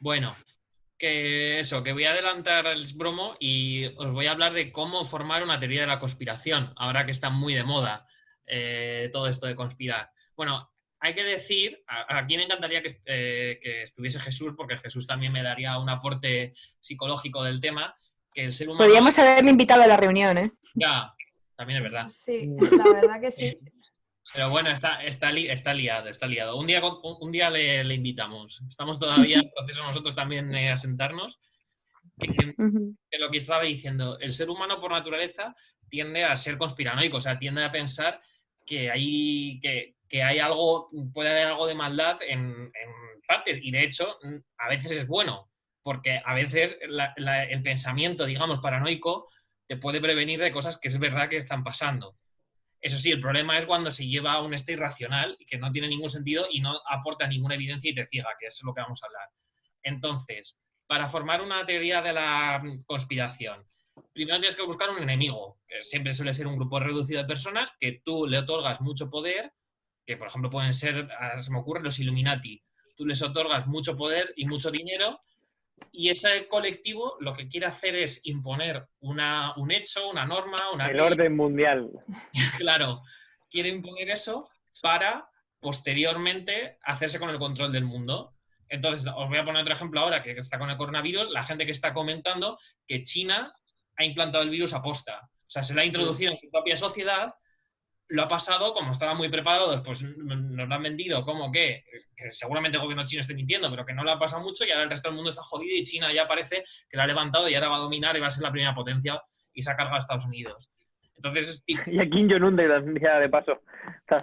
Bueno, que voy a adelantar el bromo y os voy a hablar de cómo formar una teoría de la conspiración, ahora que está muy de moda todo esto de conspirar. Bueno, hay que decir, aquí me encantaría que estuviese Jesús, porque Jesús también me daría un aporte psicológico del tema, que el ser humano, Podríamos haberle invitado a la reunión, ¿eh? ya, también es verdad. Sí, la verdad que sí. Pero bueno, está liado, está liado. Un día le invitamos. Estamos todavía en proceso nosotros también de asentarnos. Que lo que estaba diciendo, el ser humano por naturaleza tiende a ser conspiranoico, o sea, tiende a pensar que hay algo, puede haber algo de maldad en partes, y de hecho, a veces es bueno, porque a veces el pensamiento, digamos, paranoico te puede prevenir de cosas que es verdad que están pasando. Eso sí, el problema es cuando se lleva a un estado irracional que no tiene ningún sentido y no aporta ninguna evidencia y te ciega, que es lo que vamos a hablar. Entonces, para formar una teoría de la conspiración, primero tienes que buscar un enemigo, que siempre suele ser un grupo reducido de personas que tú le otorgas mucho poder, que por ejemplo pueden ser, se me ocurren los Illuminati, tú les otorgas mucho poder y mucho dinero y ese colectivo lo que quiere hacer es imponer un hecho, una norma, una El ley. orden mundial. Claro, quiere imponer eso para posteriormente hacerse con el control del mundo. Entonces, os voy a poner otro ejemplo ahora que está con el coronavirus, la gente que está comentando que China ha implantado el virus aposta. O sea, se lo ha introducido en su propia sociedad, lo ha pasado, como estaba muy preparado, pues nos lo han vendido como que seguramente el gobierno chino esté mintiendo, pero que no lo ha pasado mucho y ahora el resto del mundo está jodido y China ya parece que lo ha levantado y ahora va a dominar y va a ser la primera potencia y se ha cargado a Estados Unidos. Entonces es tipo. Y a Kim Jong-un de paso.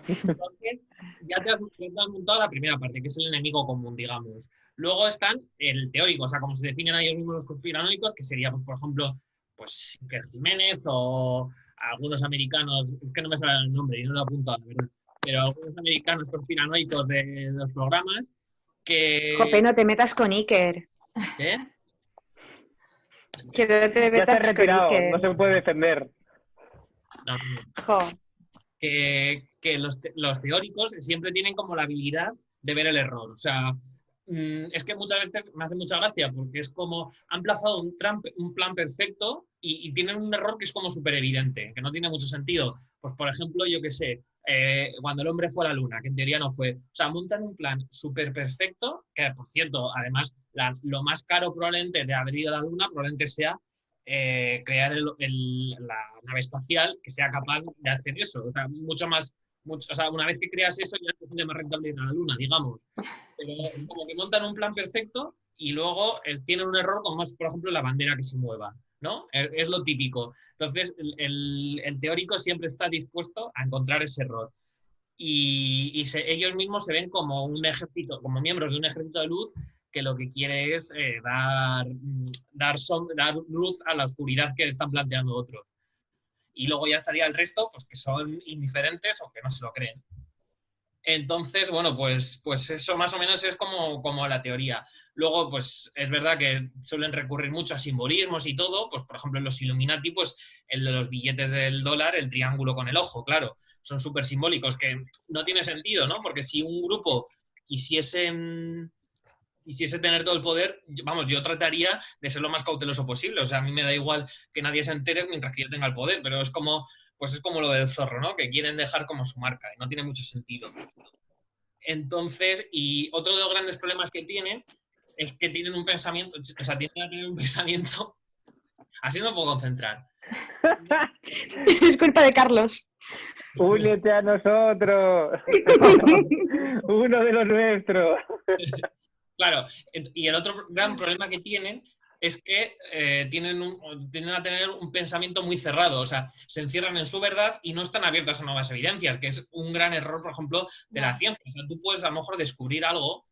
Entonces, ya te has montado la primera parte, que es el enemigo común, digamos. Luego están el teórico, o sea, como se definen a ellos mismos los conspiranoicos, que sería, pues, por ejemplo, pues Iker Jiménez o algunos americanos, es que no me sale el nombre y no lo he apuntado, la verdad, pero algunos americanos conspiranoicos de los programas que. Jope, no te metas con Iker. ¿Qué? Que no te Ya se ha metas con retirado, Iker. no se puede defender. No, no. Jo. Que los teóricos siempre tienen como la habilidad de ver el error. O sea, es que muchas veces me hace mucha gracia porque es como han plazado un plan perfecto y tienen un error que es como súper evidente, que no tiene mucho sentido. Pues, por ejemplo, yo qué sé, cuando el hombre fue a la luna, que en teoría no fue. O sea, montan un plan súper perfecto, que por cierto, además, lo más caro probablemente de haber ido a la luna probablemente sea crear la nave espacial que sea capaz de hacer eso. O sea, o sea, una vez que creas eso ya es más rentable ir a la luna, digamos. Pero como que montan un plan perfecto y luego tienen un error como es, por ejemplo, la bandera que se mueva, ¿no? Es lo típico. Entonces, el teórico siempre está dispuesto a encontrar ese error. Ellos mismos se ven como un ejército, como miembros de un ejército de luz que lo que quiere es dar luz a la oscuridad que están planteando otros. Y luego ya estaría el resto, pues que son indiferentes o que no se lo creen. Entonces, bueno, pues eso más o menos es como la teoría. Luego, pues es verdad que suelen recurrir mucho a simbolismos y todo, pues por ejemplo en los Illuminati, pues el de los billetes del dólar, el triángulo con el ojo, claro, son súper simbólicos, que no tiene sentido, ¿no? Porque si un grupo quisiese tener todo el poder, vamos, yo trataría de ser lo más cauteloso posible. O sea, a mí me da igual que nadie se entere mientras que yo tenga el poder, pero pues es como lo del zorro, ¿no? Que quieren dejar como su marca y no tiene mucho sentido. Entonces, y otro de los grandes problemas que tienen es que tienen un pensamiento, o sea, tienen a tener un pensamiento, así no me puedo concentrar. Es culpa de Carlos. ¡Únete a nosotros! Uno de los nuestros. Claro, y el otro gran problema que tienen es que tienden a tener un pensamiento muy cerrado, o sea, se encierran en su verdad y no están abiertos a nuevas evidencias, que es un gran error, por ejemplo, de la ciencia. O sea, tú puedes a lo mejor descubrir algo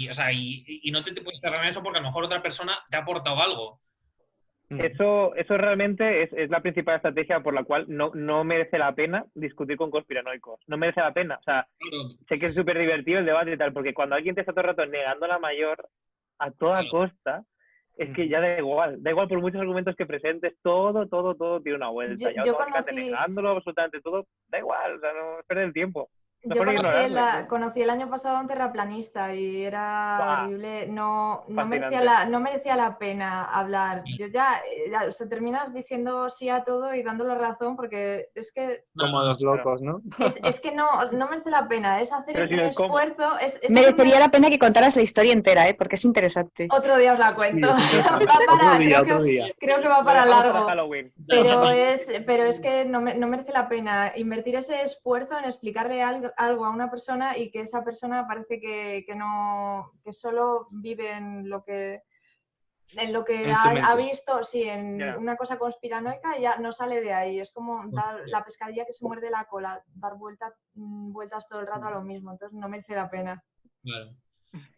o sea, y no te puedes cerrar en eso porque a lo mejor otra persona te ha aportado algo. Eso realmente es la principal estrategia por la cual no merece la pena discutir con conspiranoicos. No merece la pena. O sea, Claro, sé que es súper divertido el debate y tal, porque cuando alguien te está todo el rato negando la mayor a toda claro. costa, es que ya da igual. Da igual por muchos argumentos que presentes, todo tiene una vuelta. Yo Ya automáticamente conocí, negándolo absolutamente todo, da igual. O sea, no es perder el tiempo. Yo Mejor ignorarlo. conocí el año pasado a un terraplanista y era Buah, horrible. No fascinante. no merecía la pena hablar. Yo o sea, terminas diciendo sí a todo y dándole razón porque es que Como los Claro. locos, ¿no? es que no merece la pena. Es hacer Pero sin un el cómo. esfuerzo. Es hacer Merecería la pena que contaras la historia entera, ¿eh? Porque es interesante. Otro día os la Sí, cuento. es interesante. Va para, Otro día. creo que va Lo para dejamos para largo. Halloween. Pero es que no merece la pena invertir ese esfuerzo en explicarle algo a una persona y que esa persona parece que no, que solo vive en lo que En su mente. ha visto, sí, en Ya. una cosa conspiranoica y ya no sale de ahí. Es como dar la pescadilla que se muerde la cola, dar vueltas todo el rato a lo mismo. Entonces no merece la pena. Claro.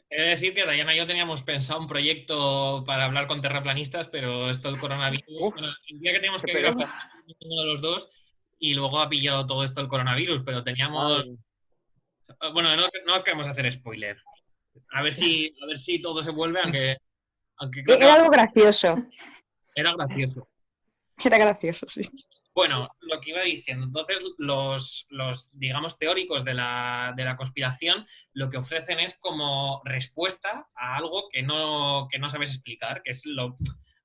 He de decir que Diana y yo teníamos pensado un proyecto para hablar con terraplanistas, pero esto del coronavirus, Uf, bueno, el día que teníamos qué que grabar pereza. uno de los dos y luego ha pillado todo esto el coronavirus, pero teníamos, Ay, bueno, no queremos hacer spoiler. A ver si todo se vuelve, aunque creo que Era algo gracioso. era gracioso. Era gracioso, sí. Bueno, lo que iba diciendo, entonces los digamos, teóricos de la conspiración lo que ofrecen es como respuesta a algo que no sabes explicar, que es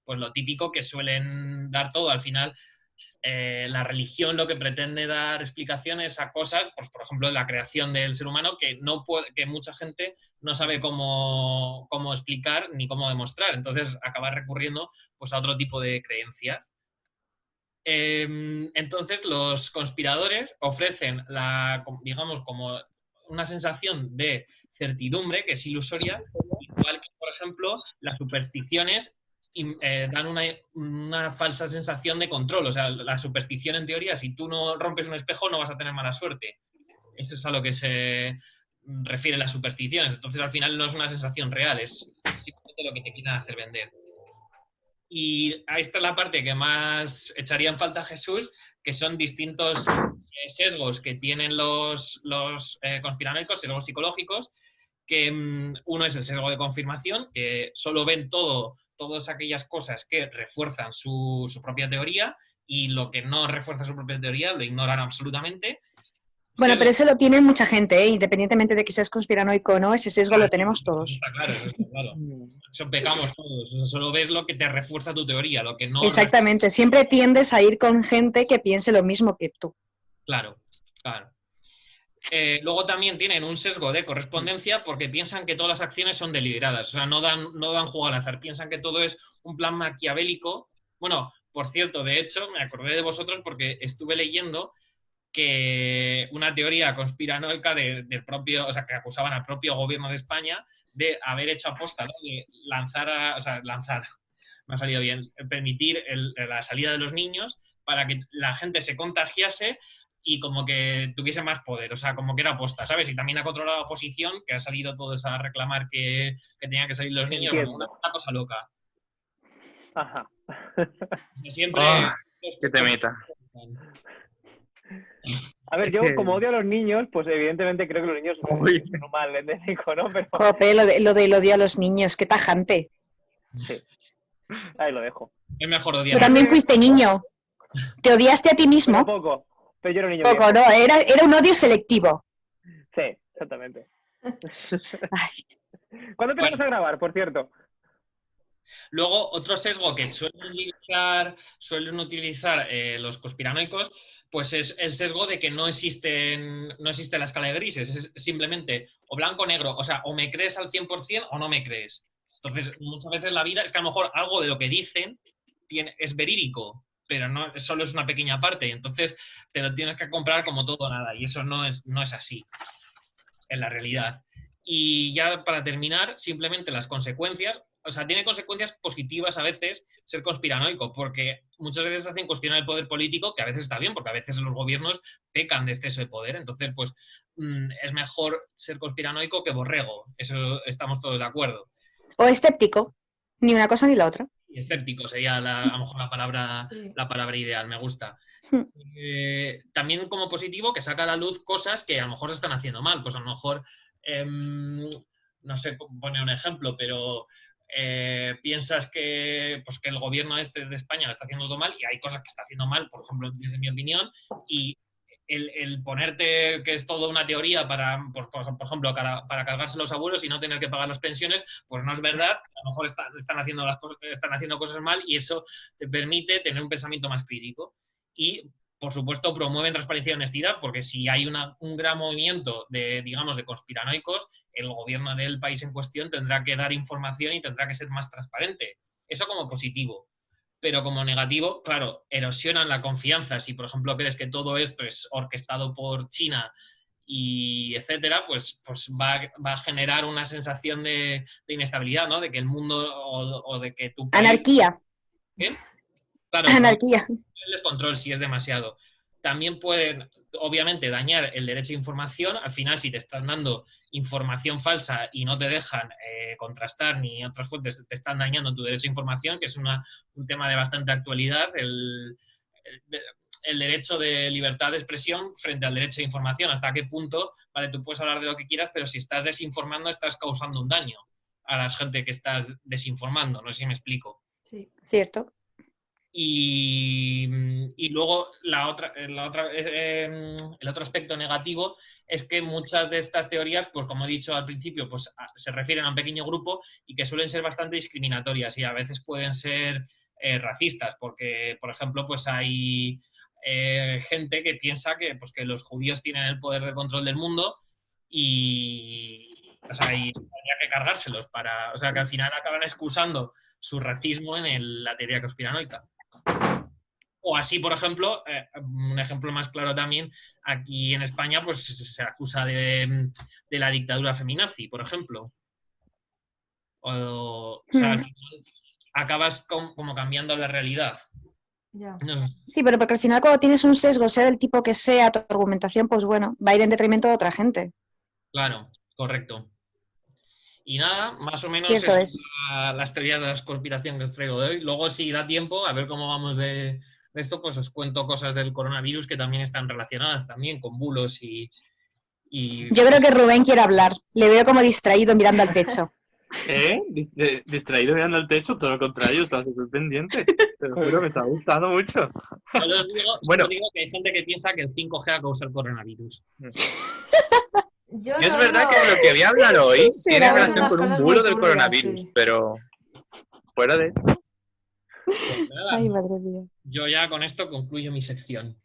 pues lo típico que suelen dar todo. Al final, la religión lo que pretende dar explicaciones a cosas, pues por ejemplo, la creación del ser humano, que mucha gente no sabe cómo explicar ni cómo demostrar. Entonces acaba recurriendo pues, a otro tipo de creencias. Entonces, los conspiradores ofrecen digamos, como una sensación de certidumbre que es ilusoria, igual que, por ejemplo, las supersticiones dan una falsa sensación de control. O sea, la superstición, en teoría, si tú no rompes un espejo, no vas a tener mala suerte. Eso es a lo que se refiere las supersticiones. Entonces, al final, no es una sensación real, es simplemente lo que te quieren hacer vender. Y ahí está la parte que más echaría en falta a Jesús, que son distintos sesgos que tienen los conspiranoicos, sesgos psicológicos, que uno es el sesgo de confirmación, que solo ven todas aquellas cosas que refuerzan su propia teoría, y lo que no refuerza su propia teoría lo ignoran absolutamente. Bueno, Sesgo- pero eso lo tiene mucha gente, ¿eh? Independientemente de que seas conspiranoico o no, ese sesgo lo tenemos Eso todos. está claro, eso está claro. Eso pecamos todos. O sea, solo ves lo que te refuerza tu teoría, lo que no... Exactamente, siempre tiendes a ir con gente que piense lo mismo que tú. Claro, claro. Luego también tienen un sesgo de correspondencia porque piensan que todas las acciones son deliberadas, o sea, no dan juego al azar, piensan que todo es un plan maquiavélico. Bueno, por cierto, de hecho, me acordé de vosotros porque estuve leyendo que una teoría conspiranoica del propio, o sea, que acusaban al propio gobierno de España de haber hecho aposta, ¿no? De lanzar, me ha salido bien, permitir la salida de los niños para que la gente se contagiase y como que tuviese más poder, o sea, como que era aposta, ¿sabes? Y también ha controlado la oposición, que ha salido todos a reclamar que tenían que salir los niños, bueno, una cosa loca. Ajá. Siempre... qué temita. A ver, yo como odio a los niños, pues evidentemente creo que los niños son un mal endémico, ¿no? Pero Jope, lo del odio a los niños, qué tajante. sí. Ahí lo dejo. Es mejor odiar. Tú también fuiste niño. Te odiaste a ti Pero mismo. poco. Pero yo era un niño Poco, viejo. no, era un odio selectivo. Sí, exactamente. ¿Cuándo tenemos a grabar, por cierto? Luego, otro sesgo que suelen utilizar los conspiranoicos, pues es el sesgo de que no existe la escala de grises, es simplemente o blanco o negro, o sea, o me crees al 100% o no me crees. Entonces, muchas veces la vida es que a lo mejor algo de lo que dicen es verídico, pero no solo es una pequeña parte, entonces te lo tienes que comprar como todo o nada, y eso no es así en la realidad. Y ya para terminar, simplemente las consecuencias, o sea, tiene consecuencias positivas a veces ser conspiranoico, porque muchas veces hacen cuestionar el poder político, que a veces está bien, porque a veces los gobiernos pecan de exceso de poder, entonces pues es mejor ser conspiranoico que borrego, eso estamos todos de acuerdo. O escéptico, ni una cosa ni la otra. Y escéptico sería a lo mejor la palabra ideal, me gusta. También como positivo que saca a la luz cosas que a lo mejor se están haciendo mal, pues a lo mejor no sé poner un ejemplo, pero piensas que el gobierno de España lo está haciendo todo mal y hay cosas que está haciendo mal, por ejemplo, desde mi opinión, y el ponerte que es todo una teoría para, pues, por ejemplo, para cargarse los abuelos y no tener que pagar las pensiones, pues no es verdad. A lo mejor están haciendo cosas mal y eso te permite tener un pensamiento más crítico. Y, por supuesto, promueven transparencia y honestidad, porque si hay un gran movimiento de, digamos, de conspiranoicos, el gobierno del país en cuestión tendrá que dar información y tendrá que ser más transparente. Eso como positivo. Pero como negativo, claro, erosionan la confianza. Si, por ejemplo, crees que todo esto es orquestado por China y etcétera, pues va a generar una sensación de inestabilidad, ¿no? De que el mundo o de que tu país... Anarquía. ¿Qué? Claro, Anarquía. El descontrol si es demasiado. También pueden, obviamente, dañar el derecho a información. Al final, si te están dando información falsa y no te dejan contrastar ni otras fuentes, te están dañando tu derecho a información, que es un tema de bastante actualidad, el derecho de libertad de expresión frente al derecho a información. ¿Hasta qué punto? Vale, tú puedes hablar de lo que quieras, pero si estás desinformando, estás causando un daño a la gente que estás desinformando. No sé si me explico. Sí. Cierto. Y luego el otro aspecto negativo es que muchas de estas teorías, pues como he dicho al principio, pues se refieren a un pequeño grupo y que suelen ser bastante discriminatorias y a veces pueden ser racistas, porque, por ejemplo, pues hay gente que piensa que los judíos tienen el poder de control del mundo y habría que cargárselos o sea, que al final acaban excusando su racismo en la teoría conspiranoica. O así, por ejemplo, un ejemplo más claro también, aquí en España pues se acusa de la dictadura feminazi, por ejemplo. O sea, al final acabas como cambiando la realidad. Ya. No. Sí, pero porque al final cuando tienes un sesgo, sea del tipo que sea tu argumentación, pues bueno, va a ir en detrimento de otra gente. Claro, correcto. Y nada, más o menos Cierto eso es. las teorías de la conspiración que os traigo de hoy. Luego, si da tiempo, a ver cómo vamos de esto, pues os cuento cosas del coronavirus que también están relacionadas también con bulos y Yo creo que Rubén quiere hablar. Le veo como distraído mirando al techo. Distraído mirando al techo, todo lo contrario, estaba súper pendiente. Te lo juro, me está gustando mucho. Solo os digo que hay gente que piensa que el 5G ha causado el coronavirus. Yo Es no, verdad no. que lo que voy a hablar hoy tiene Pero relación unas con un cosas bulo muy del turbias, coronavirus, sí. pero fuera de... Pues nada, Ay, madre mía. yo ya con esto concluyo mi sección.